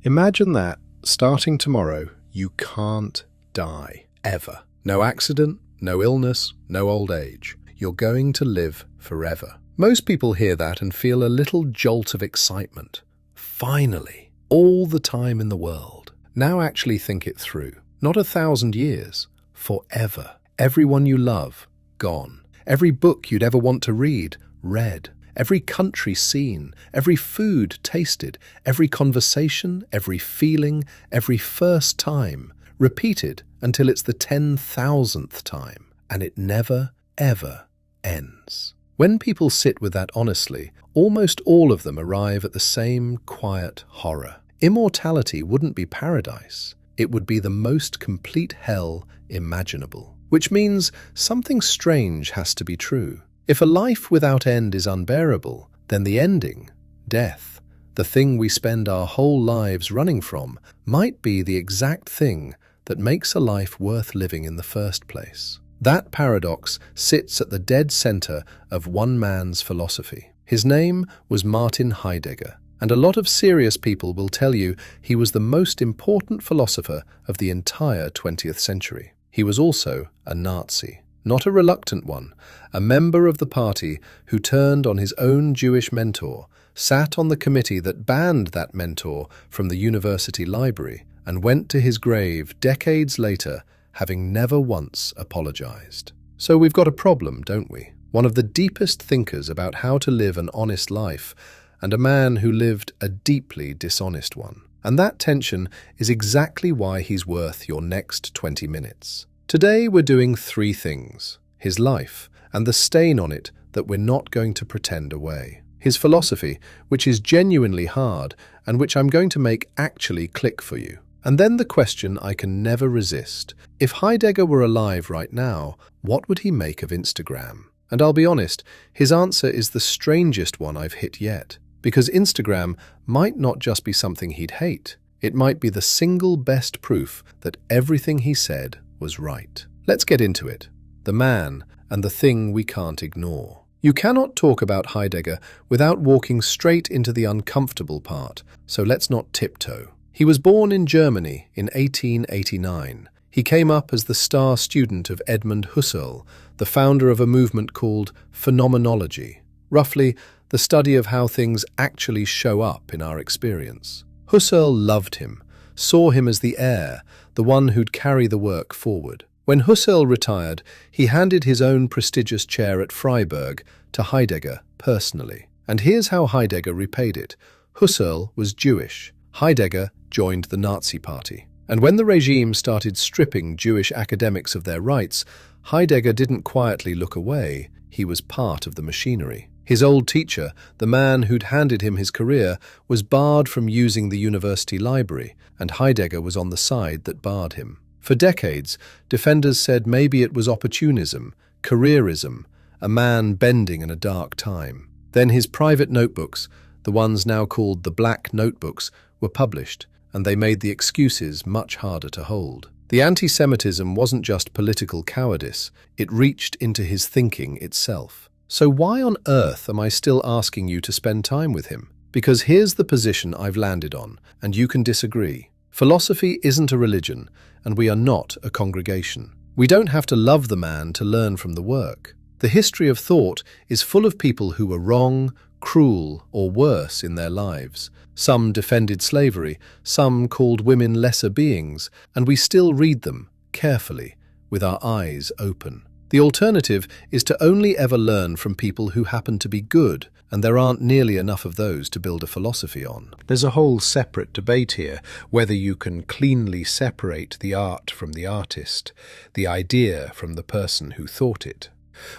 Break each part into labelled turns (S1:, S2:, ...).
S1: Imagine that, starting tomorrow, you can't die. Ever. No accident, no illness, no old age. You're going to live forever. Most people hear that and feel a little jolt of excitement. Finally, all the time in the world. Now actually think it through. Not 1,000 years. Forever. Everyone you love, gone. Every book you'd ever want to read, read. Every country seen, every food tasted, every conversation, every feeling, every first time, repeated until it's the 10,000th time, and it never, ever ends. When people sit with that honestly, almost all of them arrive at the same quiet horror. Immortality wouldn't be paradise. It would be the most complete hell imaginable, which means something strange has to be true. If a life without end is unbearable, then the ending, death, the thing we spend our whole lives running from, might be the exact thing that makes a life worth living in the first place. That paradox sits at the dead center of one man's philosophy. His name was Martin Heidegger, and a lot of serious people will tell you he was the most important philosopher of the entire 20th century. He was also a Nazi. Not a reluctant one, a member of the party who turned on his own Jewish mentor, sat on the committee that banned that mentor from the university library, and went to his grave decades later, having never once apologized. So we've got a problem, don't we? One of the deepest thinkers about how to live an honest life, and a man who lived a deeply dishonest one. And that tension is exactly why he's worth your next 20 minutes. Today we're doing three things: his life and the stain on it that we're not going to pretend away; his philosophy, which is genuinely hard and which I'm going to make actually click for you; and then the question I can never resist: if Heidegger were alive right now, what would he make of Instagram? And I'll be honest, his answer is the strangest one I've hit yet, because Instagram might not just be something he'd hate. It might be the single best proof that everything he said was right. Let's get into it. The man and the thing we can't ignore. You cannot talk about Heidegger without walking straight into the uncomfortable part, so let's not tiptoe. He was born in Germany in 1889. He came up as the star student of Edmund Husserl, the founder of a movement called phenomenology, roughly the study of how things actually show up in our experience. Husserl loved him, saw him as the heir, the one who'd carry the work forward. When Husserl retired, he handed his own prestigious chair at Freiburg to Heidegger personally. And here's how Heidegger repaid it. Husserl was Jewish. Heidegger joined the Nazi Party. And when the regime started stripping Jewish academics of their rights, Heidegger didn't quietly look away. He was part of the machinery. His old teacher, the man who'd handed him his career, was barred from using the university library, and Heidegger was on the side that barred him. For decades, defenders said maybe it was opportunism, careerism, a man bending in a dark time. Then his private notebooks, the ones now called the Black Notebooks, were published, and they made the excuses much harder to hold. The anti-Semitism wasn't just political cowardice, it reached into his thinking itself. So why on earth am I still asking you to spend time with him? Because here's the position I've landed on, and you can disagree. Philosophy isn't a religion, and we are not a congregation. We don't have to love the man to learn from the work. The history of thought is full of people who were wrong, cruel, or worse in their lives. Some defended slavery, some called women lesser beings, and we still read them, carefully, with our eyes open. The alternative is to only ever learn from people who happen to be good, and there aren't nearly enough of those to build a philosophy on. There's a whole separate debate here, whether you can cleanly separate the art from the artist, the idea from the person who thought it.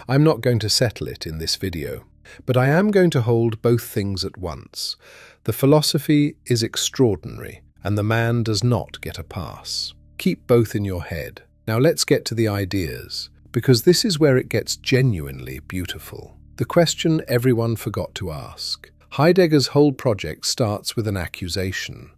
S1: I'm not going to settle it in this video, but I am going to hold both things at once. The philosophy is extraordinary, and the man does not get a pass. Keep both in your head. Now let's get to the ideas, because this is where it gets genuinely beautiful. The question everyone forgot to ask. Heidegger's whole project starts with an accusation.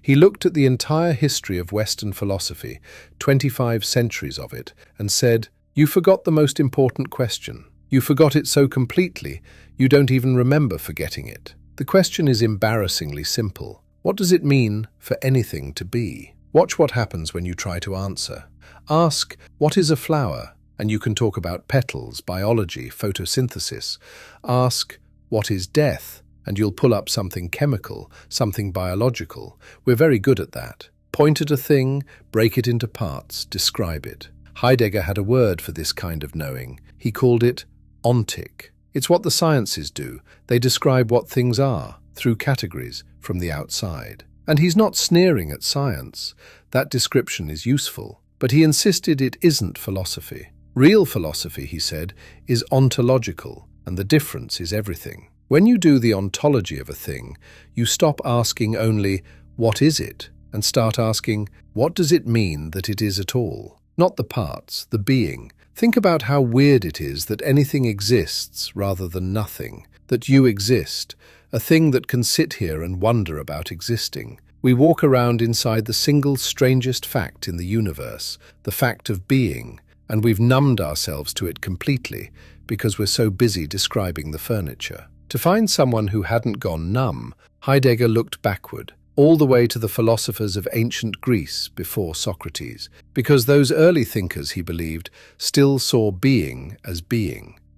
S1: He looked at the entire history of Western philosophy, 25 centuries of it, and said, "You forgot the most important question. You forgot it so completely, you don't even remember forgetting it." The question is embarrassingly simple. What does it mean for anything to be? Watch what happens when you try to answer. Ask, what is a flower? And you can talk about petals, biology, photosynthesis. Ask, what is death? And you'll pull up something chemical, something biological. We're very good at that. Point at a thing, break it into parts, describe it. Heidegger had a word for this kind of knowing. He called it ontic. It's what the sciences do. They describe what things are, through categories, from the outside. And he's not sneering at science. That description is useful. But he insisted it isn't philosophy. Real philosophy, he said, is ontological, and the difference is everything. When you do the ontology of a thing, you stop asking only, what is it? And start asking, what does it mean that it is at all? Not the parts, the being. Think about how weird it is that anything exists rather than nothing, that you exist, a thing that can sit here and wonder about existing. We walk around inside the single strangest fact in the universe, the fact of being, and we've numbed ourselves to it completely because we're so busy describing the furniture. To find someone who hadn't gone numb, Heidegger looked backward, all the way to the philosophers of ancient Greece before Socrates, because those early thinkers, he believed, still saw being,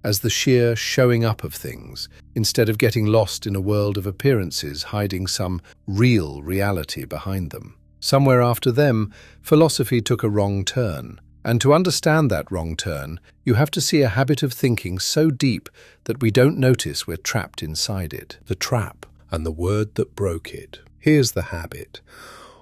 S1: as the sheer showing up of things, instead of getting lost in a world of appearances hiding some real reality behind them. Somewhere after them, philosophy took a wrong turn. And to understand that wrong turn, you have to see a habit of thinking so deep that we don't notice we're trapped inside it. The trap, and the word that broke it. Here's the habit.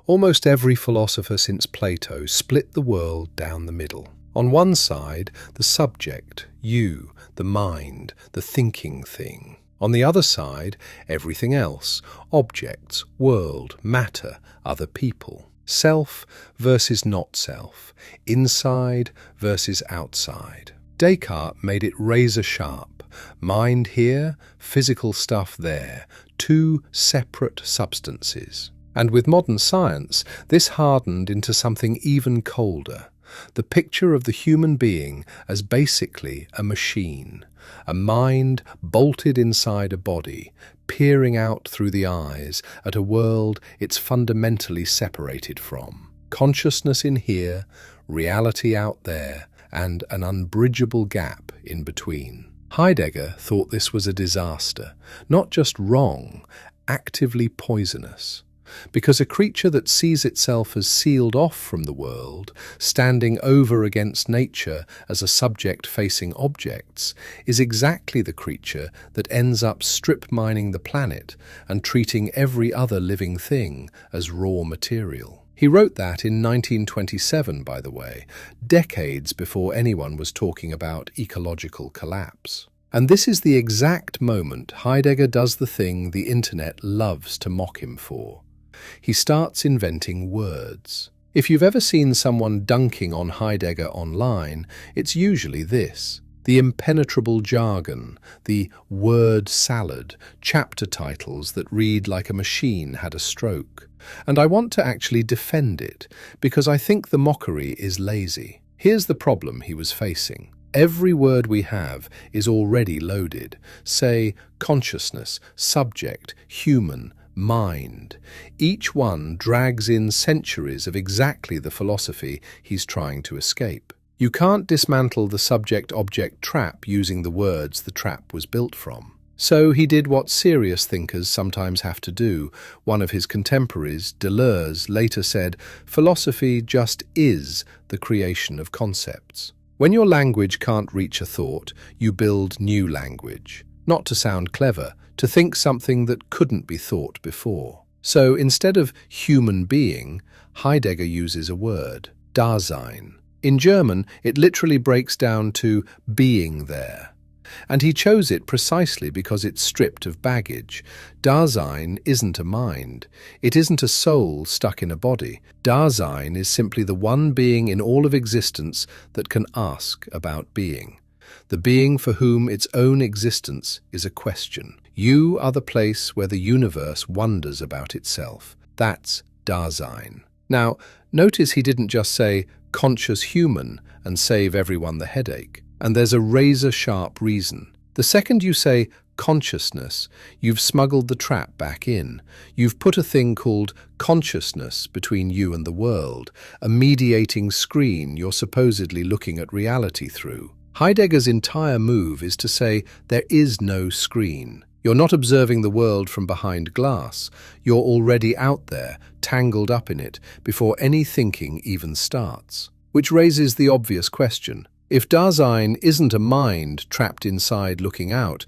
S1: Almost every philosopher since Plato split the world down the middle. On one side, the subject, you, the mind, the thinking thing. On the other side, everything else, objects, world, matter, other people. Self versus not self, inside versus outside. Descartes made it razor sharp. Mind here, physical stuff there, two separate substances. And with modern science, this hardened into something even colder. The picture of the human being as basically a machine, a mind bolted inside a body, peering out through the eyes at a world it's fundamentally separated from. Consciousness in here, reality out there, and an unbridgeable gap in between. Heidegger thought this was a disaster, not just wrong, actively poisonous. Because a creature that sees itself as sealed off from the world, standing over against nature as a subject facing objects, is exactly the creature that ends up strip mining the planet and treating every other living thing as raw material. He wrote that in 1927, by the way, decades before anyone was talking about ecological collapse. And this is the exact moment Heidegger does the thing the internet loves to mock him for. He starts inventing words. If you've ever seen someone dunking on Heidegger online, it's usually this: the impenetrable jargon, the word salad, chapter titles that read like a machine had a stroke. And I want to actually defend it, because I think the mockery is lazy. Here's the problem he was facing. Every word we have is already loaded. Say, consciousness, subject, human, mind. Each one drags in centuries of exactly the philosophy he's trying to escape. You can't dismantle the subject-object trap using the words the trap was built from. So he did what serious thinkers sometimes have to do. One of his contemporaries, Deleuze, later said, "Philosophy just is the creation of concepts." When your language can't reach a thought, you build new language. Not to sound clever, to think something that couldn't be thought before. So instead of human being, Heidegger uses a word, Dasein. In German, it literally breaks down to being there. And he chose it precisely because it's stripped of baggage. Dasein isn't a mind. It isn't a soul stuck in a body. Dasein is simply the one being in all of existence that can ask about being. The being for whom its own existence is a question. You are the place where the universe wonders about itself. That's Dasein. Now, notice he didn't just say conscious human and save everyone the headache. And there's a razor-sharp reason. The second you say consciousness, you've smuggled the trap back in. You've put a thing called consciousness between you and the world, a mediating screen you're supposedly looking at reality through. Heidegger's entire move is to say there is no screen. You're not observing the world from behind glass. You're already out there, tangled up in it, before any thinking even starts. Which raises the obvious question. If Dasein isn't a mind trapped inside looking out,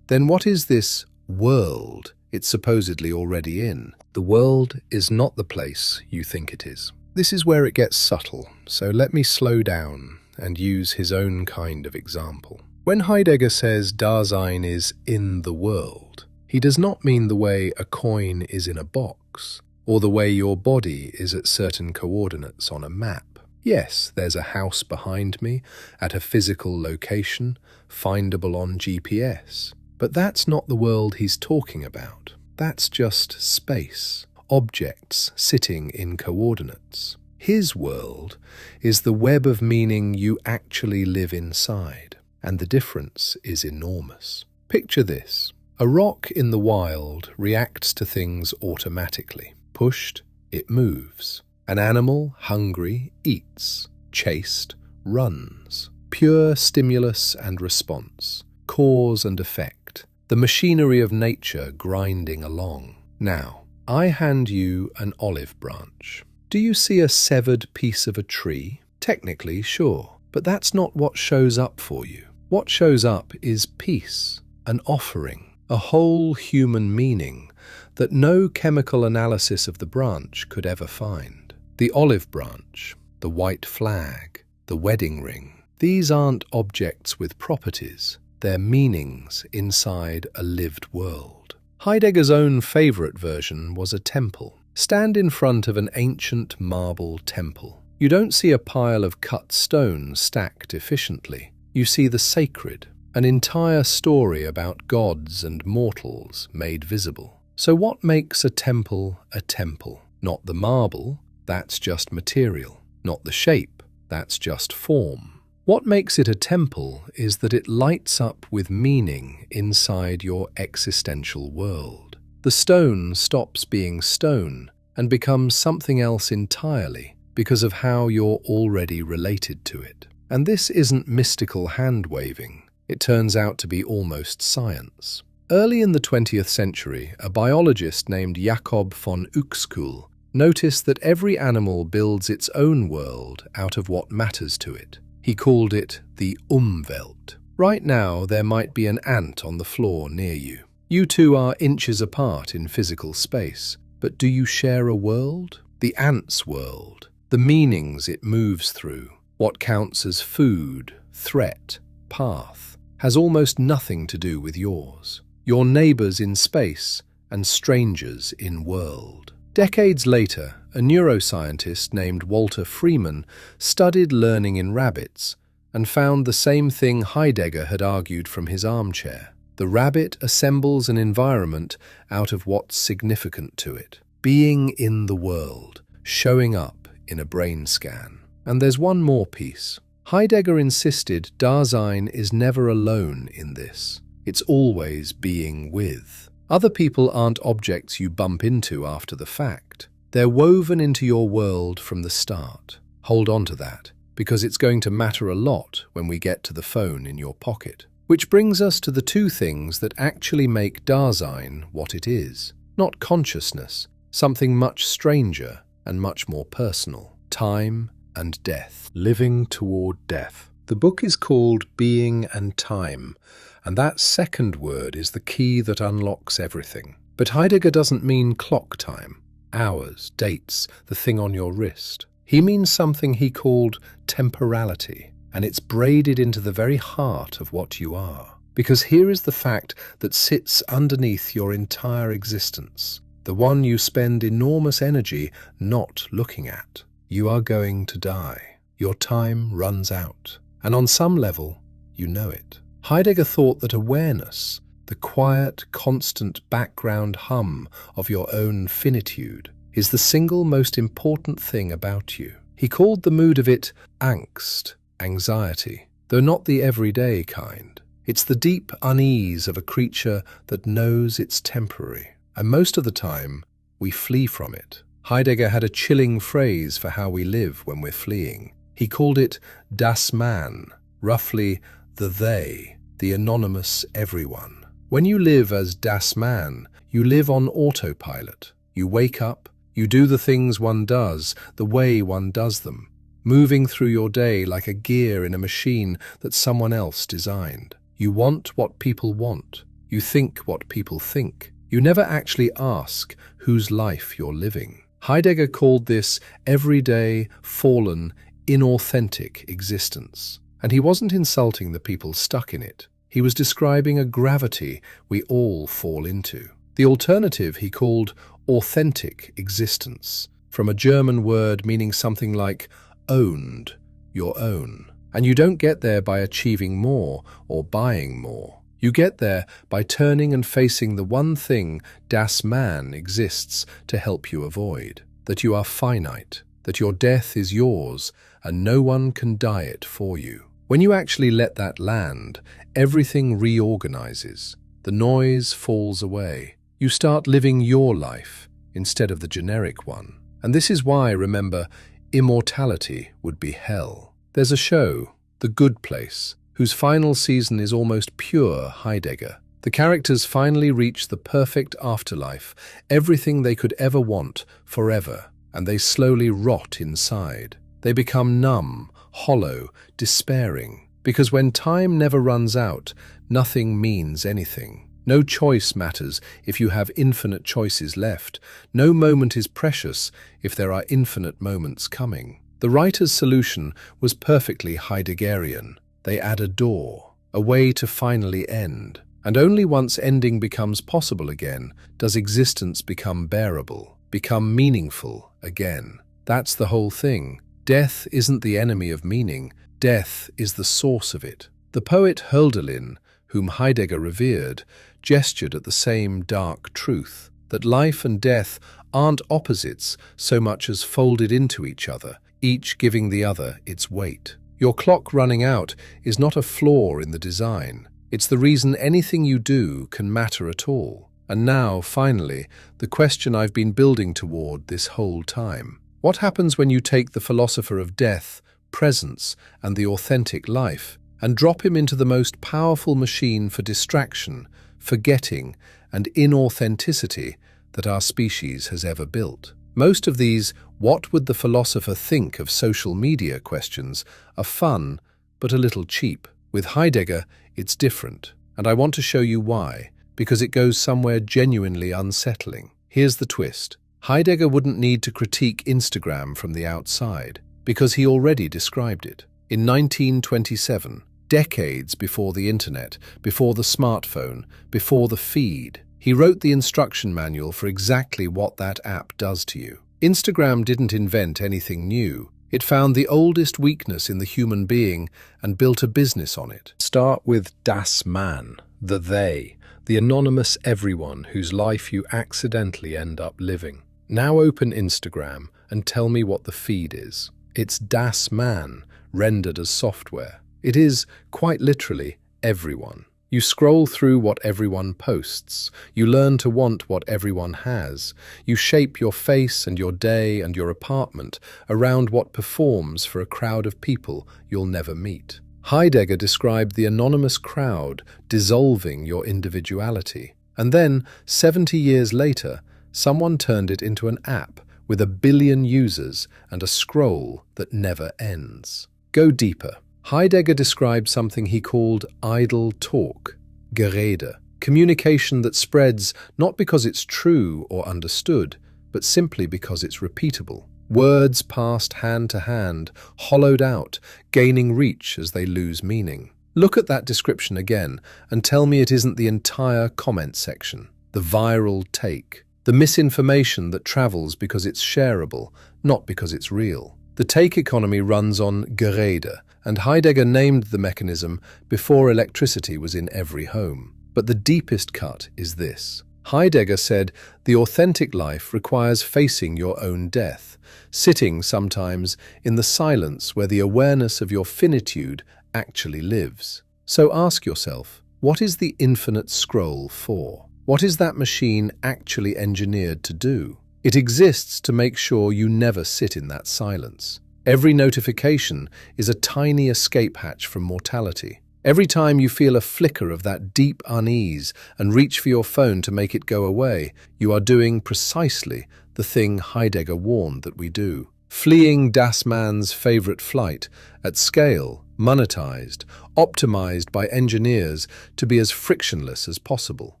S1: then what is this world it's supposedly already in? The world is not the place you think it is. This is where it gets subtle, so let me slow down and use his own kind of example. When Heidegger says Dasein is in the world, he does not mean the way a coin is in a box, or the way your body is at certain coordinates on a map. Yes, there's a house behind me, at a physical location, findable on GPS. But that's not the world he's talking about. That's just space, objects sitting in coordinates. His world is the web of meaning you actually live inside, and the difference is enormous. Picture this. A rock in the wild reacts to things automatically. Pushed, it moves. An animal, hungry, eats. Chased, runs. Pure stimulus and response. Cause and effect. The machinery of nature grinding along. Now, I hand you an olive branch. Do you see a severed piece of a tree? Technically, sure, but that's not what shows up for you. What shows up is peace, an offering, a whole human meaning that no chemical analysis of the branch could ever find. The olive branch, the white flag, the wedding ring, these aren't objects with properties. They're meanings inside a lived world. Heidegger's own favourite version was a temple. Stand in front of an ancient marble temple. You don't see a pile of cut stone stacked efficiently. You see the sacred, an entire story about gods and mortals made visible. So what makes a temple a temple? Not the marble, that's just material. Not the shape, that's just form. What makes it a temple is that it lights up with meaning inside your existential world. The stone stops being stone and becomes something else entirely because of how you're already related to it. And this isn't mystical hand-waving. It turns out to be almost science. Early in the 20th century, a biologist named Jakob von Uexküll noticed that every animal builds its own world out of what matters to it. He called it the Umwelt. Right now, there might be an ant on the floor near you. You two are inches apart in physical space, but do you share a world? The ant's world, the meanings it moves through, what counts as food, threat, path, has almost nothing to do with yours. Your neighbours in space and strangers in world. Decades later, a neuroscientist named Walter Freeman studied learning in rabbits and found the same thing Heidegger had argued from his armchair. The rabbit assembles an environment out of what's significant to it. Being in the world, showing up in a brain scan. And there's one more piece. Heidegger insisted Dasein is never alone in this. It's always being with. Other people aren't objects you bump into after the fact. They're woven into your world from the start. Hold on to that, because it's going to matter a lot when we get to the phone in your pocket. Which brings us to the two things that actually make Dasein what it is. Not consciousness, something much stranger and much more personal. Time and death. Living toward death. The book is called Being and Time, and that second word is the key that unlocks everything. But Heidegger doesn't mean clock time, hours, dates, the thing on your wrist. He means something he called temporality, and it's braided into the very heart of what you are. Because here is the fact that sits underneath your entire existence, the one you spend enormous energy not looking at. You are going to die. Your time runs out. And on some level, you know it. Heidegger thought that awareness, the quiet, constant background hum of your own finitude, is the single most important thing about you. He called the mood of it angst, anxiety, though not the everyday kind. It's the deep unease of a creature that knows it's temporary. And most of the time, we flee from it. Heidegger had a chilling phrase for how we live when we're fleeing. He called it das Man, roughly the they, the anonymous everyone. When you live as das Man, you live on autopilot. You wake up, you do the things one does, the way one does them, moving through your day like a gear in a machine that someone else designed. You want what people want. You think what people think. You never actually ask whose life you're living. Heidegger called this everyday, fallen, inauthentic existence. And he wasn't insulting the people stuck in it. He was describing a gravity we all fall into. The alternative he called authentic existence, from a German word meaning something like owned, your own. And you don't get there by achieving more or buying more. You get there by turning and facing the one thing das Man exists to help you avoid, that you are finite, that your death is yours and no one can die it for you. When you actually let that land, everything reorganizes. The noise falls away. You start living your life instead of the generic one. And this is why, remember, immortality would be hell. There's a show, The Good Place, whose final season is almost pure Heidegger. The characters finally reach the perfect afterlife, everything they could ever want, forever, and they slowly rot inside. They become numb, hollow, despairing, because when time never runs out, nothing means anything. No choice matters if you have infinite choices left. No moment is precious if there are infinite moments coming. The writer's solution was perfectly Heideggerian. They add a door, a way to finally end. And only once ending becomes possible again does existence become bearable, become meaningful again. That's the whole thing. Death isn't the enemy of meaning. Death is the source of it. The poet Hölderlin, whom Heidegger revered, gestured at the same dark truth, that life and death aren't opposites so much as folded into each other, each giving the other its weight. Your clock running out is not a flaw in the design. It's the reason anything you do can matter at all. And now, finally, the question I've been building toward this whole time. What happens when you take the philosopher of death, presence, and the authentic life, and drop him into the most powerful machine for distraction, forgetting, and inauthenticity that our species has ever built? Most of these "what would the philosopher think of social media" questions are fun, but a little cheap. With Heidegger, it's different, and I want to show you why, because it goes somewhere genuinely unsettling. Here's the twist. Heidegger wouldn't need to critique Instagram from the outside, because he already described it. In 1927, decades before the internet, before the smartphone, before the feed, he wrote the instruction manual for exactly what that app does to you. Instagram didn't invent anything new. It found the oldest weakness in the human being and built a business on it. Start with das Man, the they, the anonymous everyone whose life you accidentally end up living. Now open Instagram and tell me what the feed is. It's das Man, rendered as software. It is, quite literally, everyone. You scroll through what everyone posts. You learn to want what everyone has. You shape your face and your day and your apartment around what performs for a crowd of people you'll never meet. Heidegger described the anonymous crowd dissolving your individuality. And then, 70 years later, someone turned it into an app with 1 billion users and a scroll that never ends. Go deeper. Heidegger described something he called idle talk, Gerede, communication that spreads not because it's true or understood, but simply because it's repeatable. Words passed hand to hand, hollowed out, gaining reach as they lose meaning. Look at that description again and tell me it isn't the entire comment section, the viral take, the misinformation that travels because it's shareable, not because it's real. The take economy runs on Gerede, and Heidegger named the mechanism before electricity was in every home. But the deepest cut is this. Heidegger said the authentic life requires facing your own death, sitting sometimes in the silence where the awareness of your finitude actually lives. So ask yourself, what is the infinite scroll for? What is that machine actually engineered to do? It exists to make sure you never sit in that silence. Every notification is a tiny escape hatch from mortality. Every time you feel a flicker of that deep unease and reach for your phone to make it go away, you are doing precisely the thing Heidegger warned that we do. Fleeing Das Man's favorite flight, at scale, monetized, optimized by engineers to be as frictionless as possible.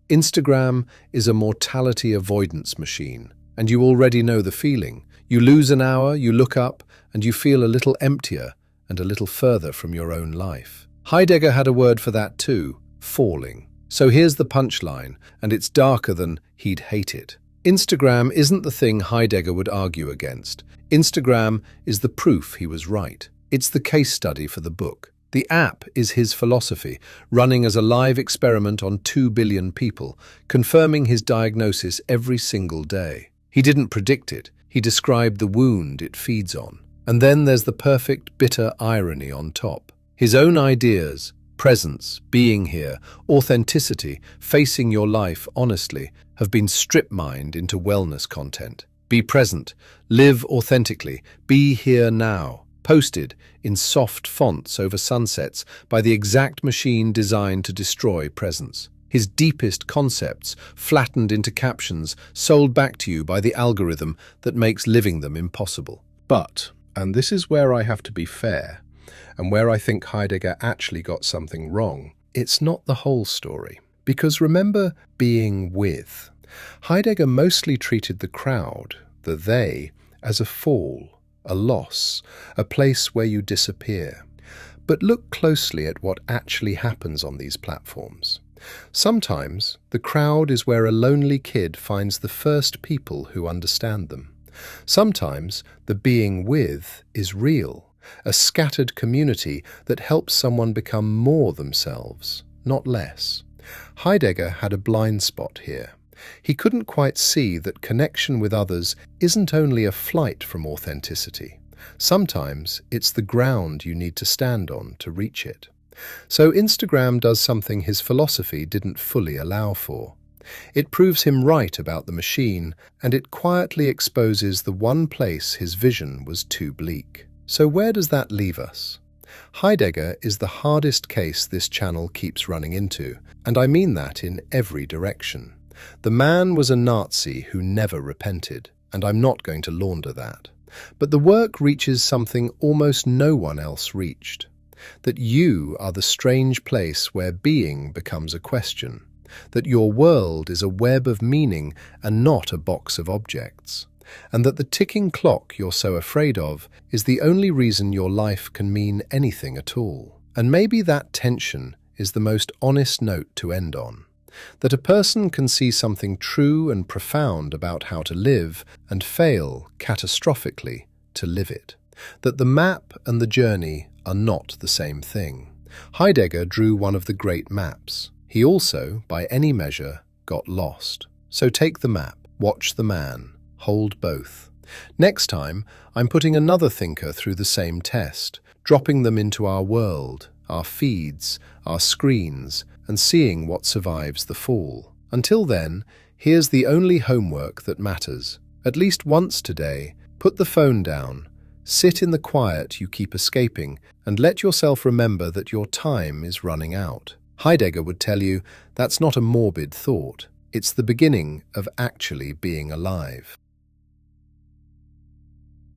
S1: Instagram is a mortality avoidance machine, and you already know the feeling. You lose an hour, you look up, and you feel a little emptier and a little further from your own life. Heidegger had a word for that too, falling. So here's the punchline, and it's darker than he'd hate it. Instagram isn't the thing Heidegger would argue against. Instagram is the proof he was right. It's the case study for the book. The app is his philosophy, running as a live experiment on 2 billion people, confirming his diagnosis every single day. He didn't predict it. He described the wound it feeds on. And then there's the perfect, bitter irony on top. His own ideas, presence, being here, authenticity, facing your life honestly, have been strip-mined into wellness content. Be present, live authentically, be here now. Posted in soft fonts over sunsets by the exact machine designed to destroy presence. His deepest concepts flattened into captions sold back to you by the algorithm that makes living them impossible. But, and this is where I have to be fair, and where I think Heidegger actually got something wrong, it's not the whole story. Because remember being with. Heidegger mostly treated the crowd, the they, as a fall, a loss, a place where you disappear. But look closely at what actually happens on these platforms. Sometimes the crowd is where a lonely kid finds the first people who understand them. Sometimes the being with is real, a scattered community that helps someone become more themselves, not less. Heidegger had a blind spot here. He couldn't quite see that connection with others isn't only a flight from authenticity. Sometimes it's the ground you need to stand on to reach it. So Instagram does something his philosophy didn't fully allow for. It proves him right about the machine, and it quietly exposes the one place his vision was too bleak. So where does that leave us? Heidegger is the hardest case this channel keeps running into, and I mean that in every direction. The man was a Nazi who never repented, and I'm not going to launder that. But the work reaches something almost no one else reached. That you are the strange place where being becomes a question. That your world is a web of meaning and not a box of objects. And that the ticking clock you're so afraid of is the only reason your life can mean anything at all. And maybe that tension is the most honest note to end on. That a person can see something true and profound about how to live and fail catastrophically to live it. That the map and the journey are not the same thing. Heidegger drew one of the great maps. He also, by any measure, got lost. So take the map, watch the man, hold both. Next time, I'm putting another thinker through the same test, dropping them into our world, our feeds, our screens, and seeing what survives the fall. Until then, here's the only homework that matters. At least once today, put the phone down, sit in the quiet you keep escaping, and let yourself remember that your time is running out. Heidegger would tell you that's not a morbid thought. It's the beginning of actually being alive.